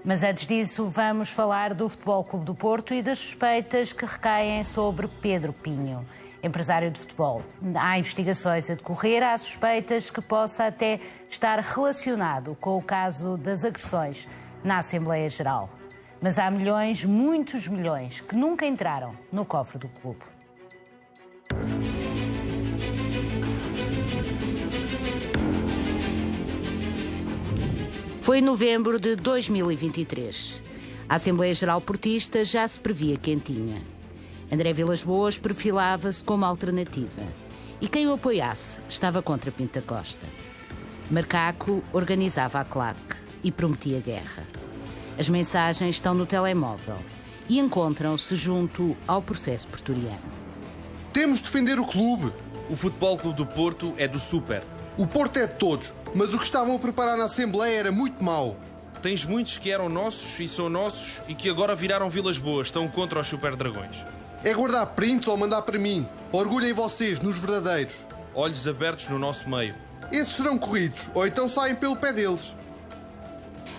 Mas antes disso, vamos falar do Futebol Clube do Porto e das suspeitas que recaem sobre Pedro Pinho, empresário de futebol. Há investigações a decorrer, há suspeitas que possa até estar relacionado com o caso das agressões na Assembleia Geral. Mas há milhões, muitos milhões, que nunca entraram no cofre do clube. Foi em novembro de 2023. A Assembleia Geral Portista já se previa quentinha. André Vilas-Boas perfilava-se como alternativa. E quem o apoiasse estava contra Pinto da Costa. Macaco organizava a claque e prometia guerra. As mensagens estão no telemóvel e encontram-se junto ao processo pretoriano. Temos de defender o clube. O Futebol Clube do Porto é do Super. O Porto é de todos, mas o que estavam a preparar na Assembleia era muito mau. Tens muitos que eram nossos e são nossos e que agora viraram Vilas Boas, estão contra os Super Dragões. É guardar prints ou mandar para mim. Orgulhem vocês, nos verdadeiros. Olhos abertos no nosso meio. Esses serão corridos, ou então saem pelo pé deles.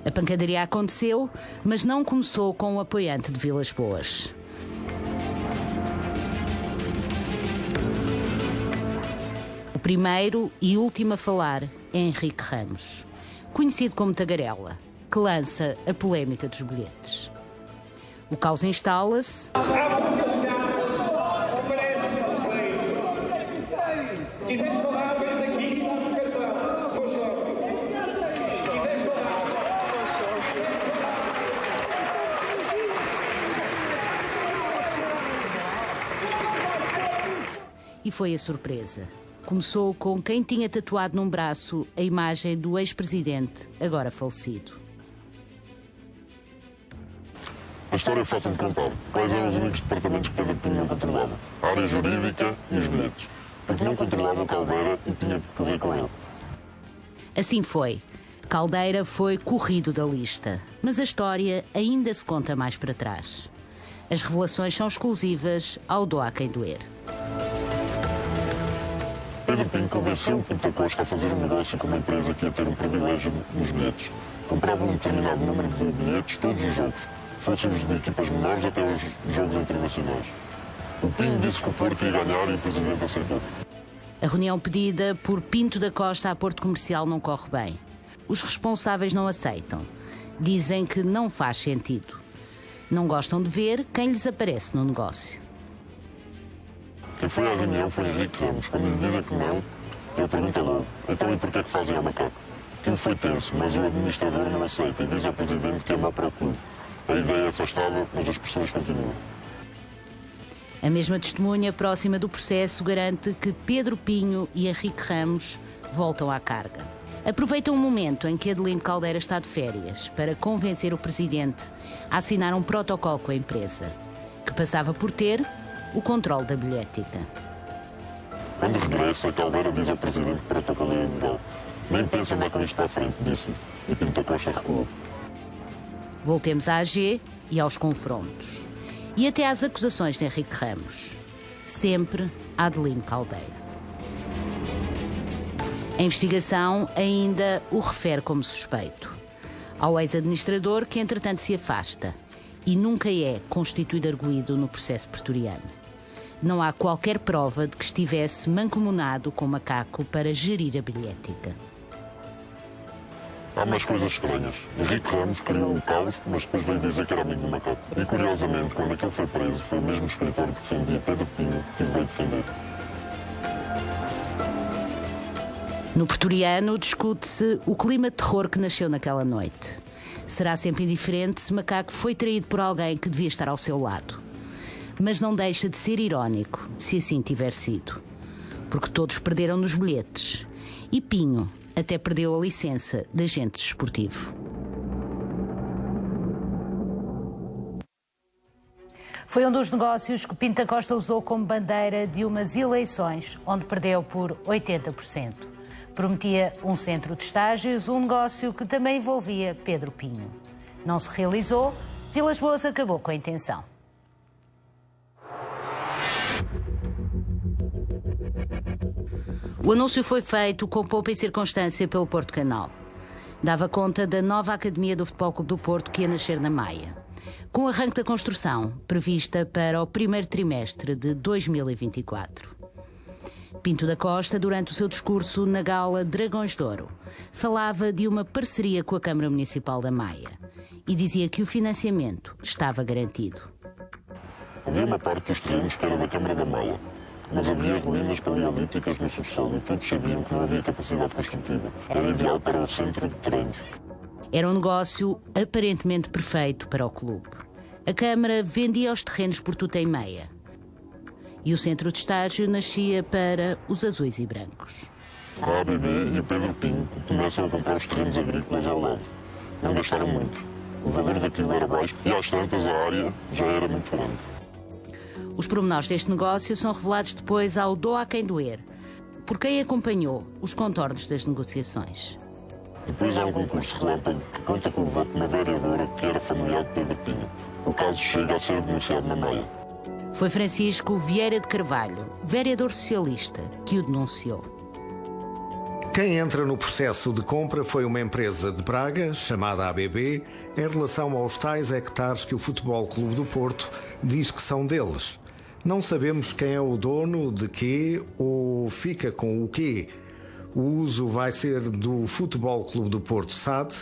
A pancadaria aconteceu, mas não começou com o apoiante de Vilas Boas. O primeiro e último a falar é Henrique Ramos, conhecido como Tagarela, que lança a polémica dos bilhetes. O caos instala-se. E foi a surpresa. Começou com quem tinha tatuado num braço a imagem do ex-presidente, agora falecido. A história é fácil de contar. Quais eram os únicos departamentos que Pedro Pinho não controlava? A área jurídica e os bilhetes. Porque não controlava o Caldeira e tinha que correr com ele. Assim foi. Caldeira foi corrido da lista. Mas a história ainda se conta mais para trás. As revelações são exclusivas ao Doa Quem Doer. Pedro Pinho convenceu Pinto da Costa a fazer um negócio com uma empresa que ia ter um privilégio nos bilhetes. Comprava um determinado número de bilhetes todos os jogos, fossem os de equipas menores até os jogos internacionais. O Pinho disse que o Porto ia ganhar e o Presidente aceitou. A reunião pedida por Pinto da Costa à Porto Comercial não corre bem. Os responsáveis não aceitam. Dizem que não faz sentido. Não gostam de ver quem lhes aparece no negócio. Quem foi à reunião foi Henrique Ramos. Quando lhe dizem que não, ele pergunta logo: então e porquê é que fazem ao Macaco? Aquilo foi tenso, mas o administrador não aceita e diz ao Presidente que é mau para o clube. A ideia é afastada, mas as pressões continuam. A mesma testemunha próxima do processo garante que Pedro Pinho e Henrique Ramos voltam à carga. Aproveitam um momento em que Adelino Caldeira está de férias para convencer o Presidente a assinar um protocolo com a empresa, que passava por ter o controle da bilhética. Quando regressa, Caldeira diz ao Presidente que o protocolo é ilegal. Nem pensa andar com isto para a frente, disse. E Pinto da Costa recuou. Voltemos à AG e aos confrontos. E até às acusações de Henrique Ramos. Sempre a Adelino Caldeira. A investigação ainda o refere como suspeito. Ao ex-administrador que, entretanto, se afasta e nunca é constituído arguido no processo pretoriano. Não há qualquer prova de que estivesse mancomunado com Macaco para gerir a bilhética. Há mais coisas estranhas. Henrique Ramos criou o caos, mas depois veio dizer que era amigo do Macaco. E, curiosamente, quando aquele foi preso, foi o mesmo escritor que defendia Pedro Pinho que o veio defender. No pretoriano discute-se o clima de terror que nasceu naquela noite. Será sempre indiferente se Macaco foi traído por alguém que devia estar ao seu lado. Mas não deixa de ser irónico se assim tiver sido. Porque todos perderam nos bilhetes. E Pinho até perdeu a licença de agente desportivo. Foi um dos negócios que Pinto da Costa usou como bandeira de umas eleições, onde perdeu por 80%. Prometia um centro de estágios, um negócio que também envolvia Pedro Pinho. Não se realizou, Vilas Boas acabou com a intenção. O anúncio foi feito com poupa e circunstância pelo Porto Canal. Dava conta da nova Academia do Futebol Clube do Porto que ia nascer na Maia, com o arranque da construção prevista para o primeiro trimestre de 2024. Pinto da Costa, durante o seu discurso na gala Dragões de Ouro, falava de uma parceria com a Câmara Municipal da Maia e dizia que o financiamento estava garantido. Havia uma parte dos terrenos que era da Câmara da Maia, mas havia ruínas paleolíticas no subsolo e todos sabiam que não havia capacidade construtiva. Era ideal para o centro de terrenos. Era um negócio aparentemente perfeito para o clube. A Câmara vendia os terrenos por tudo em meia. E o centro de estágio nascia para os azuis e brancos. A ABB e o Pedro Pinho começam a comprar os terrenos agrícolas ao lado. Não gastaram muito. O valor daquilo era baixo e às tantas a área já era muito grande. Os pormenores deste negócio são revelados depois ao Doa a quem doer, por quem acompanhou os contornos das negociações. Depois há um concurso relâmpago que conta com o voto de uma vereadora que era familiar de Pedro Pinho. O caso chega a ser denunciado na Maia. Foi Francisco Vieira de Carvalho, vereador socialista, que o denunciou. Quem entra no processo de compra foi uma empresa de Braga, chamada ABB, em relação aos tais hectares que o Futebol Clube do Porto diz que são deles. Não sabemos quem é o dono de quê ou fica com o quê. O uso vai ser do Futebol Clube do Porto SAD,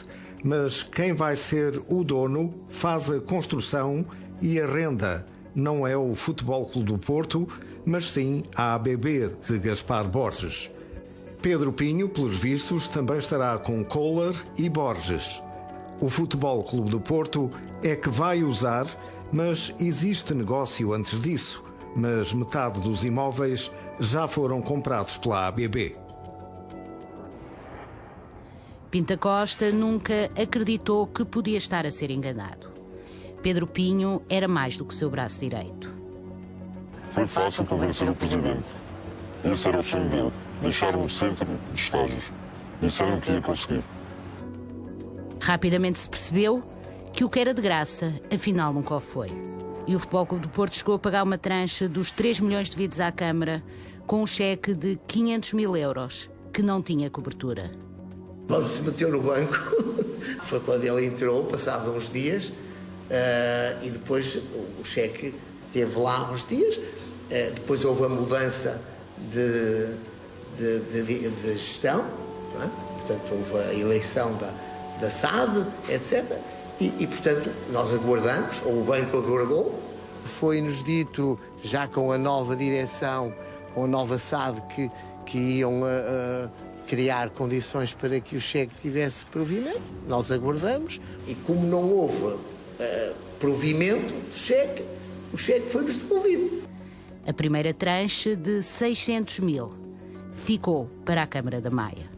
mas quem vai ser o dono faz a construção e a renda. Não é o Futebol Clube do Porto, mas sim a ABB de Gaspar Borges. Pedro Pinho, pelos vistos, também estará com Kohler e Borges. O Futebol Clube do Porto é que vai usar, mas existe negócio antes disso. Mas metade dos imóveis já foram comprados pela ABB. Pinto da Costa nunca acreditou que podia estar a ser enganado. Pedro Pinho era mais do que seu braço direito. Foi fácil convencer o presidente. Esse era o sonho dele. Deixaram o centro de estágios. Disseram que ia conseguir. Rapidamente se percebeu que o que era de graça, afinal nunca o foi. E o Futebol Clube do Porto chegou a pagar uma trancha dos 3 milhões devidos à Câmara com um cheque de 500 mil euros, que não tinha cobertura. Quando se meteu no banco, foi quando ele entrou, passados uns dias, e depois o cheque teve lá uns dias. Depois houve a mudança de gestão, não é? Portanto, houve a eleição da SAD, etc. E, portanto, nós aguardamos, ou o banco aguardou. Foi-nos dito, já com a nova direção, com a nova SAD, que iam criar condições para que o cheque tivesse provimento. Nós aguardamos e, como não houve provimento do cheque, o cheque foi-nos devolvido. A primeira tranche de 600 mil ficou para a Câmara da Maia.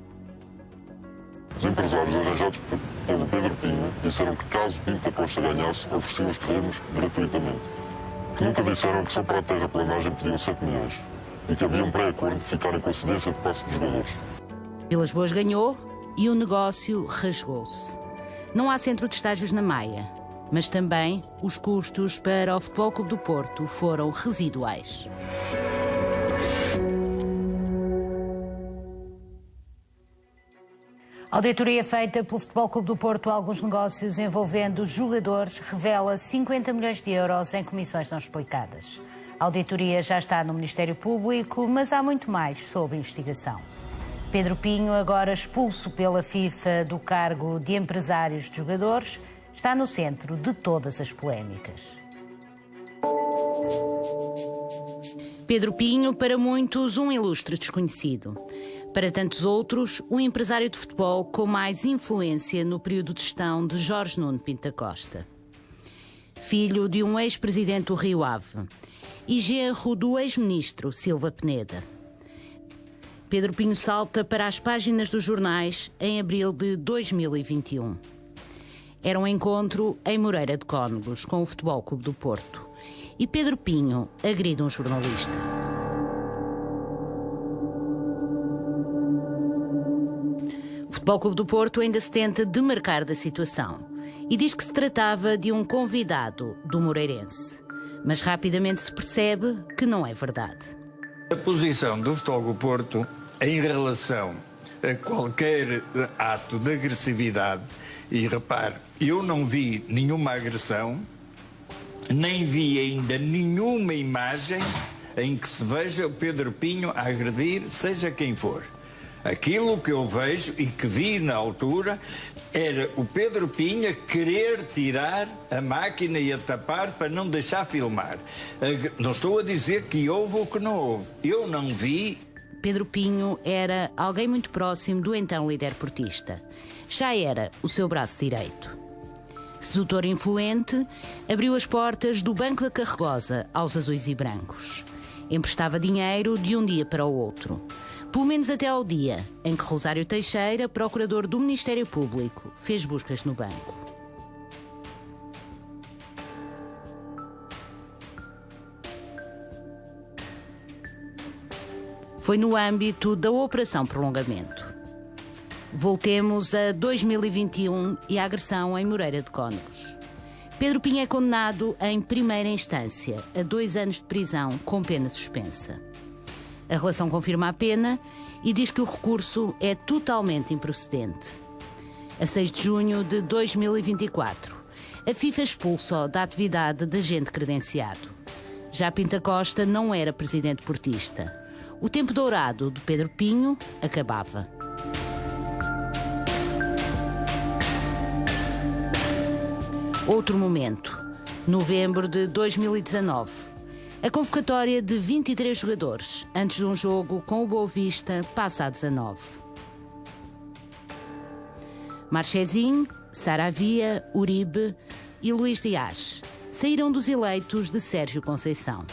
Os empresários arranjados pelo Pedro Pinho disseram que caso Pinto da Costa ganhasse, ofereciam os terrenos gratuitamente. Que nunca disseram que só para a terraplanagem pediam 7 milhões e que havia um pré-acordo de ficarem com a cedência de passe dos jogadores. Vilas Boas ganhou e o negócio rasgou-se. Não há centro de estágios na Maia, mas também os custos para o Futebol Clube do Porto foram residuais. A auditoria feita pelo Futebol Clube do Porto a alguns negócios envolvendo jogadores revela 50 milhões de euros em comissões não explicadas. A auditoria já está no Ministério Público, mas há muito mais sob investigação. Pedro Pinho, agora expulso pela FIFA do cargo de empresários de jogadores, está no centro de todas as polémicas. Pedro Pinho, para muitos, um ilustre desconhecido. Para tantos outros, um empresário de futebol com mais influência no período de gestão de Jorge Nuno Pinto da Costa. Filho de um ex-presidente do Rio Ave e genro do ex-ministro Silva Peneda. Pedro Pinho salta para as páginas dos jornais em abril de 2021. Era um encontro em Moreira de Cónegos com o Futebol Clube do Porto e Pedro Pinho agride um jornalista. O Futebol Clube do Porto ainda se tenta demarcar da situação e diz que se tratava de um convidado do Moreirense. Mas rapidamente se percebe que não é verdade. A posição do Futebol Clube do Porto em relação qualquer ato de agressividade. E repare, eu não vi nenhuma agressão, nem vi ainda nenhuma imagem em que se veja o Pedro Pinho a agredir seja quem for. Aquilo que eu vejo e que vi na altura era o Pedro Pinho a querer tirar a máquina e a tapar para não deixar filmar. Não estou a dizer que houve ou que não houve. Eu não vi. Pedro Pinho era alguém muito próximo do então líder portista. Já era o seu braço direito. Sedutor influente, abriu as portas do Banco da Carregosa aos azuis e brancos. Emprestava dinheiro de um dia para o outro. Pelo menos até ao dia em que Rosário Teixeira, procurador do Ministério Público, fez buscas no banco. Foi no âmbito da Operação Prolongamento. Voltemos a 2021 e a agressão em Moreira de Cónegos. Pedro Pinho é condenado em primeira instância a 2 anos de prisão com pena suspensa. A relação confirma a pena e diz que o recurso é totalmente improcedente. A 6 de junho de 2024, a FIFA expulsou da atividade de agente credenciado. Já Pinta Costa não era presidente portista. O tempo dourado de Pedro Pinho acabava. Outro momento, novembro de 2019. A convocatória de 23 jogadores antes de um jogo com o Boa Vista passa a 19. Marchesin, Saravia, Uribe e Luís Dias saíram dos eleitos de Sérgio Conceição.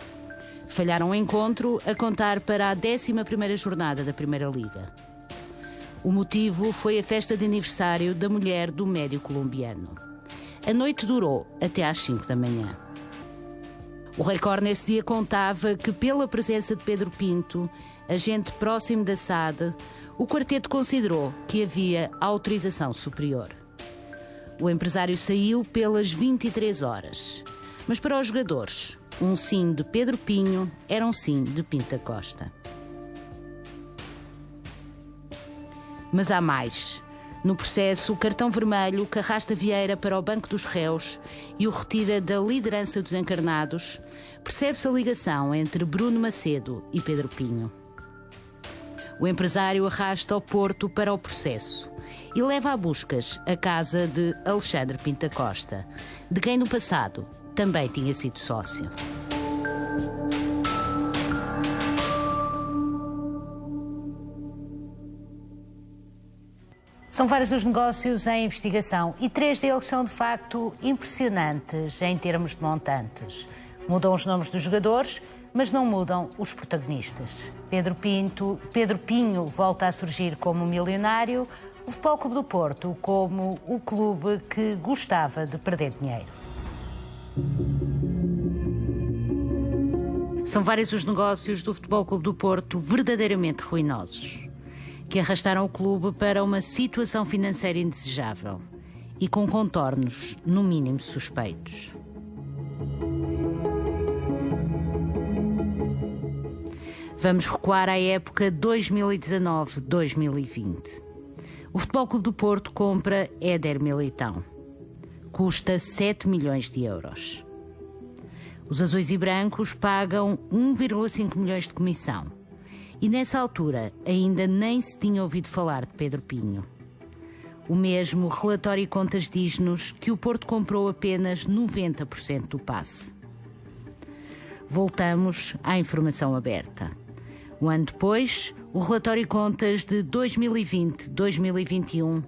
Falharam o encontro a contar para a 11ª jornada da Primeira Liga. O motivo foi a festa de aniversário da mulher do médio colombiano. A noite durou até às 5 da manhã. O Record nesse dia contava que, pela presença de Pedro Pinto, agente próximo da SAD, o quarteto considerou que havia autorização superior. O empresário saiu pelas 23 horas. Mas para os jogadores, um sim de Pedro Pinho era um sim de Pinta Costa. Mas há mais. No processo, o cartão vermelho que arrasta Vieira para o banco dos réus e o retira da liderança dos encarnados, percebe-se a ligação entre Bruno Macedo e Pedro Pinho. O empresário arrasta o Porto para o processo e leva a buscas a casa de Alexandre Pinta Costa, de quem no passado também tinha sido sócio. São vários os negócios em investigação e 3 deles são de facto impressionantes em termos de montantes. Mudam os nomes dos jogadores, mas não mudam os protagonistas. Pedro Pinho volta a surgir como milionário, o Futebol Clube do Porto como o clube que gostava de perder dinheiro. São vários os negócios do Futebol Clube do Porto verdadeiramente ruinosos, que arrastaram o clube para uma situação financeira indesejável e com contornos, no mínimo, suspeitos. Vamos recuar à época 2019-2020. O Futebol Clube do Porto compra Éder Militão. Custa 7 milhões de euros. Os azuis e brancos pagam 1,5 milhões de comissão. E nessa altura ainda nem se tinha ouvido falar de Pedro Pinho. O mesmo relatório e contas diz-nos que o Porto comprou apenas 90% do passe. Voltamos à informação aberta. Um ano depois, o relatório e contas de 2020-2021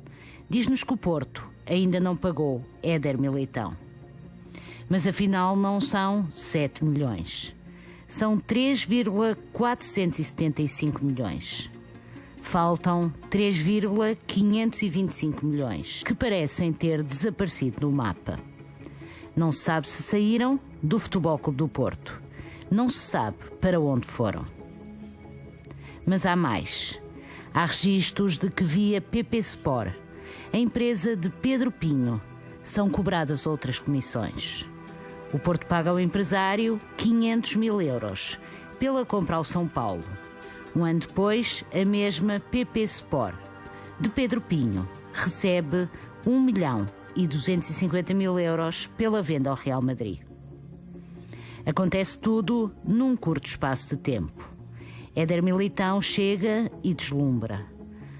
diz-nos que o Porto ainda não pagou Éder Militão. Mas afinal não são 7 milhões. São 3,475 milhões. Faltam 3,525 milhões, que parecem ter desaparecido do mapa. Não se sabe se saíram do Futebol Clube do Porto. Não se sabe para onde foram. Mas há mais. Há registros de que via PP Sport, a empresa de Pedro Pinho, são cobradas outras comissões. O Porto paga ao empresário 500 mil euros pela compra ao São Paulo. Um ano depois, a mesma PP Sport de Pedro Pinho recebe 1.250.000 euros pela venda ao Real Madrid. Acontece tudo num curto espaço de tempo. Éder Militão chega e deslumbra.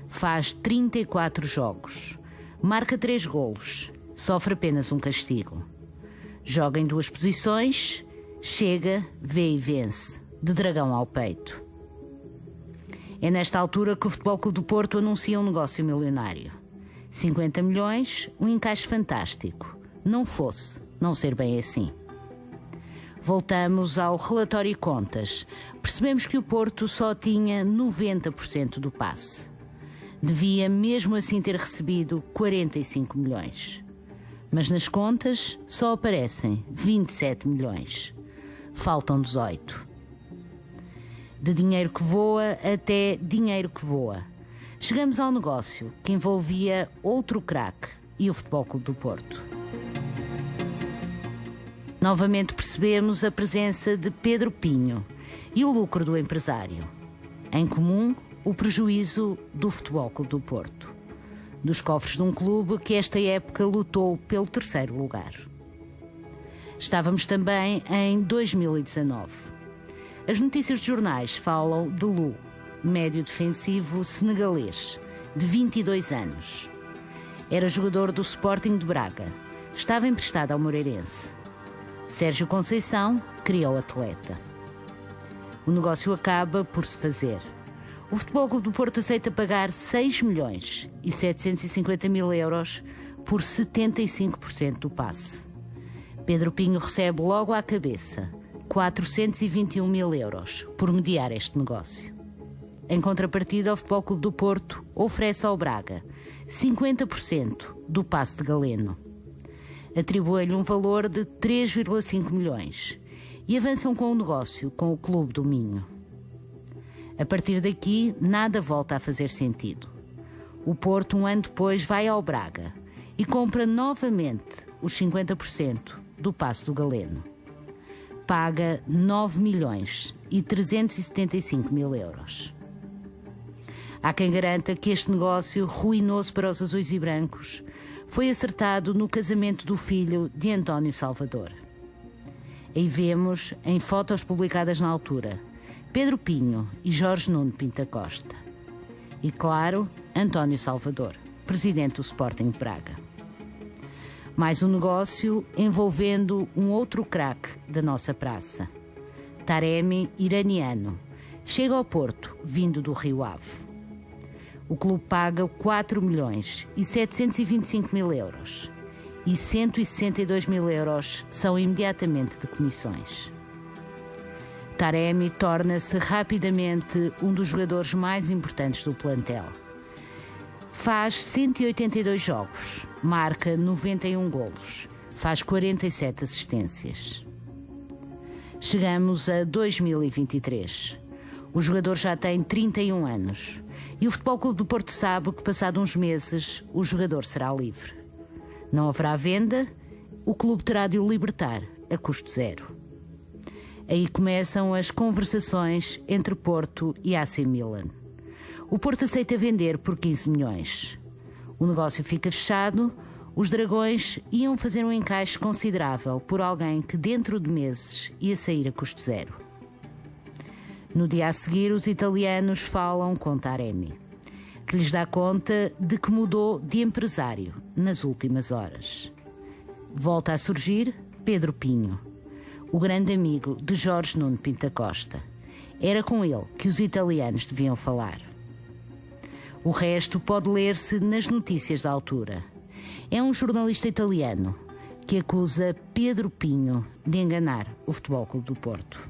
Faz 34 jogos, marca 3 golos, sofre apenas um castigo. Joga em 2 posições, chega, vê e vence, de dragão ao peito. É nesta altura que o Futebol Clube do Porto anuncia um negócio milionário. 50 milhões, um encaixe fantástico. Não fosse não ser bem assim. Voltamos ao relatório e contas. Percebemos que o Porto só tinha 90% do passe. Devia mesmo assim ter recebido 45 milhões. Mas nas contas só aparecem 27 milhões. Faltam 18. De dinheiro que voa até dinheiro que voa. Chegamos ao negócio que envolvia outro craque e o Futebol Clube do Porto. Novamente percebemos a presença de Pedro Pinho e o lucro do empresário. Em comum, o prejuízo do Futebol Clube do Porto. Dos cofres de um clube que esta época lutou pelo 3º lugar. Estávamos também em 2019. As notícias de jornais falam de Lu, médio defensivo senegalês, de 22 anos. Era jogador do Sporting de Braga. Estava emprestado ao Moreirense. Sérgio Conceição criou o atleta. O negócio acaba por se fazer. O Futebol Clube do Porto aceita pagar 6.750.000 euros por 75% do passe. Pedro Pinho recebe logo à cabeça 421.000 euros por mediar este negócio. Em contrapartida, o Futebol Clube do Porto oferece ao Braga 50% do passe de Galeno. Atribui-lhe um valor de 3,5 milhões e avançam com o negócio com o Clube do Minho. A partir daqui, nada volta a fazer sentido. O Porto, um ano depois, vai ao Braga e compra novamente os 50% do passe do Galeno. Paga 9.375.000 euros. Há quem garanta que este negócio, ruinoso para os azuis e brancos, foi acertado no casamento do filho de António Salvador. Aí vemos, em fotos publicadas na altura, Pedro Pinho e Jorge Nuno Pinto da Costa. E, claro, António Salvador, presidente do Sporting de Braga. Mais um negócio envolvendo um outro craque da nossa praça. Taremi, iraniano, chega ao Porto, vindo do Rio Ave. O clube paga 4.725.000 euros e 162.000 euros são imediatamente de comissões. Taremi torna-se rapidamente um dos jogadores mais importantes do plantel. Faz 182 jogos, marca 91 golos, faz 47 assistências. Chegamos a 2023. O jogador já tem 31 anos e o Futebol Clube do Porto sabe que, passado uns meses, o jogador será livre. Não haverá venda, o clube terá de o libertar a custo zero. Aí começam as conversações entre Porto e AC Milan. O Porto aceita vender por 15 milhões. O negócio fica fechado, os dragões iam fazer um encaixe considerável por alguém que dentro de meses ia sair a custo zero. No dia a seguir, os italianos falam com Taremi, que lhes dá conta de que mudou de empresário nas últimas horas. Volta a surgir Pedro Pinho, o grande amigo de Jorge Nuno Pinto da Costa. Era com ele que os italianos deviam falar. O resto pode ler-se nas notícias da altura. É um jornalista italiano que acusa Pedro Pinho de enganar o Futebol Clube do Porto.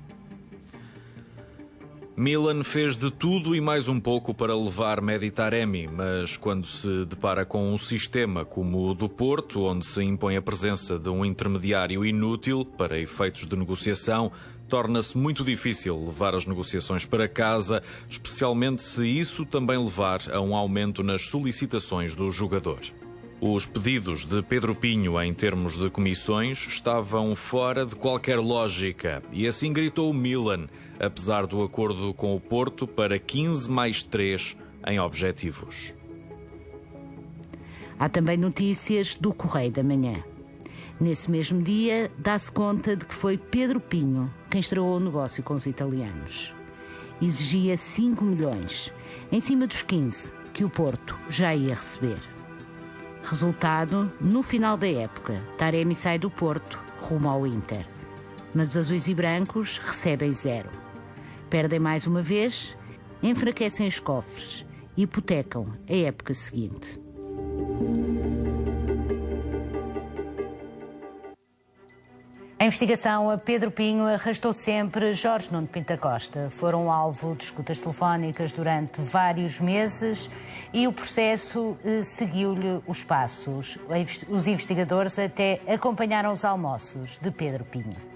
Milan fez de tudo e mais um pouco para levar Mehdi Taremi, mas quando se depara com um sistema como o do Porto, onde se impõe a presença de um intermediário inútil para efeitos de negociação, torna-se muito difícil levar as negociações para casa, especialmente se isso também levar a um aumento nas solicitações do jogador. Os pedidos de Pedro Pinho em termos de comissões estavam fora de qualquer lógica e assim gritou o Milan, apesar do acordo com o Porto para 15 mais 3 em objetivos. Há também notícias do Correio da Manhã. Nesse mesmo dia, dá-se conta de que foi Pedro Pinho quem estragou o negócio com os italianos. Exigia 5 milhões, em cima dos 15 que o Porto já ia receber. Resultado, no final da época, Taremi sai do Porto rumo ao Inter. Mas os azuis e brancos recebem 0. Perdem mais uma vez, enfraquecem os cofres e hipotecam a época seguinte. A investigação a Pedro Pinho arrastou sempre Jorge Nuno Pinto da Costa. Foram alvo de escutas telefónicas durante vários meses e o processo seguiu-lhe os passos. Os investigadores até acompanharam os almoços de Pedro Pinho.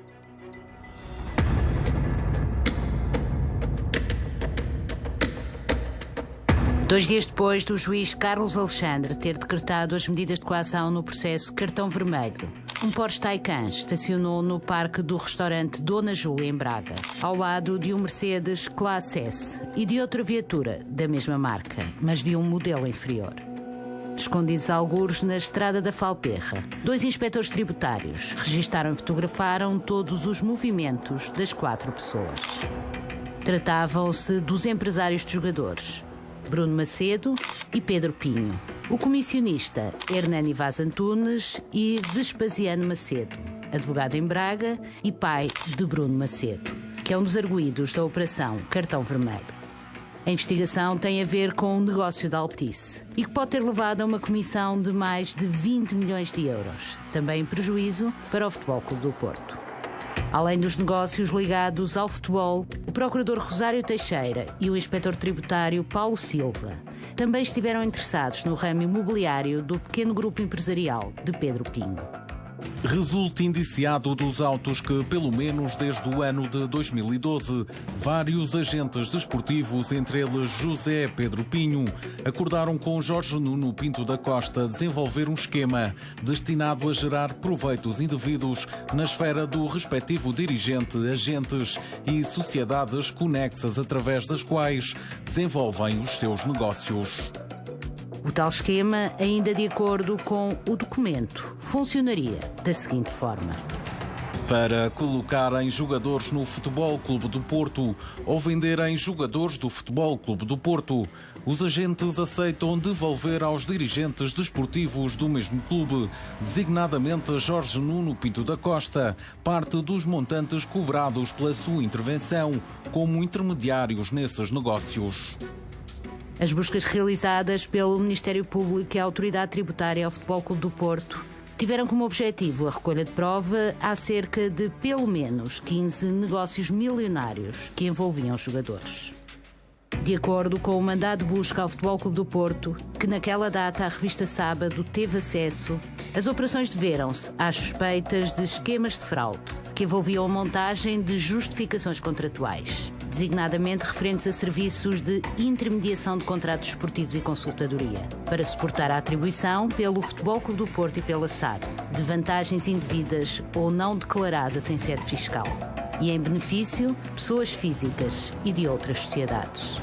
2 dias depois do juiz Carlos Alexandre ter decretado as medidas de coação no processo Cartão Vermelho, um Porsche Taycan estacionou no parque do restaurante Dona Júlia, em Braga, ao lado de um Mercedes Classe S e de outra viatura da mesma marca, mas de um modelo inferior. Escondidos algures na estrada da Falperra, 2 inspectores tributários registaram e fotografaram todos os movimentos das 4 pessoas. Tratavam-se dos empresários de jogadores, Bruno Macedo e Pedro Pinho, o comissionista Hernani Vaz Antunes e Vespasiano Macedo, advogado em Braga e pai de Bruno Macedo, que é um dos arguidos da Operação Cartão Vermelho. A investigação tem a ver com um negócio da Altice e que pode ter levado a uma comissão de mais de 20 milhões de euros, também em prejuízo para o Futebol Clube do Porto. Além dos negócios ligados ao futebol, o procurador Rosário Teixeira e o inspetor tributário Paulo Silva também estiveram interessados no ramo imobiliário do pequeno grupo empresarial de Pedro Pinho. Resulta indiciado dos autos que, pelo menos desde o ano de 2012, vários agentes desportivos, entre eles José Pedro Pinho, acordaram com Jorge Nuno Pinto da Costa desenvolver um esquema destinado a gerar proveitos indevidos na esfera do respectivo dirigente, agentes e sociedades conexas através das quais desenvolvem os seus negócios. O tal esquema, ainda de acordo com o documento, funcionaria da seguinte forma. Para colocarem jogadores no Futebol Clube do Porto ou venderem jogadores do Futebol Clube do Porto, os agentes aceitam devolver aos dirigentes desportivos do mesmo clube, designadamente Jorge Nuno Pinto da Costa, parte dos montantes cobrados pela sua intervenção como intermediários nesses negócios. As buscas realizadas pelo Ministério Público e a Autoridade Tributária ao Futebol Clube do Porto tiveram como objetivo a recolha de prova acerca de pelo menos 15 negócios milionários que envolviam jogadores. De acordo com o mandado de busca ao Futebol Clube do Porto, que naquela data a revista Sábado teve acesso, as operações deveram-se às suspeitas de esquemas de fraude, que envolviam a montagem de justificações contratuais, designadamente referentes a serviços de intermediação de contratos esportivos e consultadoria, para suportar a atribuição pelo Futebol Clube do Porto e pela SAD de vantagens indevidas ou não declaradas em sede fiscal, e em benefício de pessoas físicas e de outras sociedades.